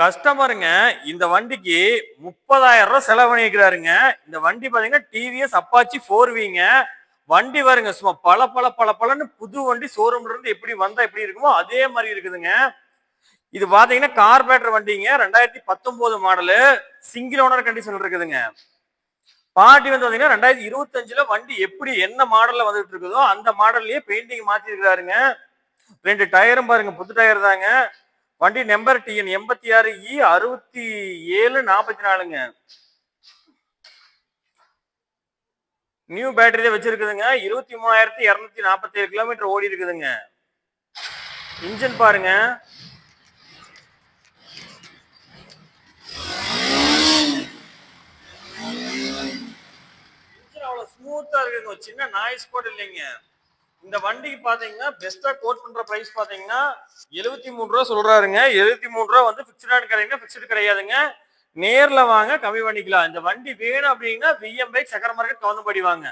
கஸ்டமருங்க இந்த வண்டிக்கு 30,000 ரூபாய் செலவு பண்ணிக்கிறாருங்க. இந்த வண்டி பாத்தீங்கன்னா டிவிஎஸ் அப்பாச்சி 4விங்க. வண்டி வருங்க சும்மா பளன்னு புது வண்டி ஷோரூம்ல இருந்து எப்படி வந்தா எப்படி இருக்குமோ அதே மாதிரி இருக்குதுங்க. இது பாத்தீங்கன்னா கார்பரேட்டர் வண்டிங்க, 2019 மாடலு, சிங்கிள் ஓனர் கண்டிஷன் இருக்குதுங்க. பார்ட்டி வந்து பாத்தீங்கன்னா 2025ல வண்டி எப்படி என்ன மாடல்ல வந்துட்டு இருக்குதோ அந்த மாடல்லயே பெயிண்டிங் மாத்தி இருக்காருங்க. 2 டயரும் பாருங்க புது டயர் தாங்க. வண்டி நம்பர் TN 86E 6744ங்க. நியூ பேட்டரி தான் வச்சிருக்குதுங்க. 23,247 கிலோமீட்டர் ஓடி இருக்குதுங்க. இன்ஜின் பாருங்க. இன்ஜின் அவ்வளவு ஸ்மூத்தா இருக்குங்க. சின்ன நாய்ஸ் கூட இல்லைங்க. இந்த வண்டிக்கு பாத்தீங்கன்னா பெஸ்டா கோட் பண்ற பிரைஸ் பாத்தீங்கன்னா 73 ரூபா சொல்றாருங்க. 73 ரூபா வந்து பிக்ஸ்டு கிடையாதுங்க. நேர்ல வாங்க கம்மி பண்ணிக்கலாம். இந்த வண்டி வேணும் அப்படின்னா BM பைக் சக்கர மார்க்கெட் கவுந்தபடி வாங்க.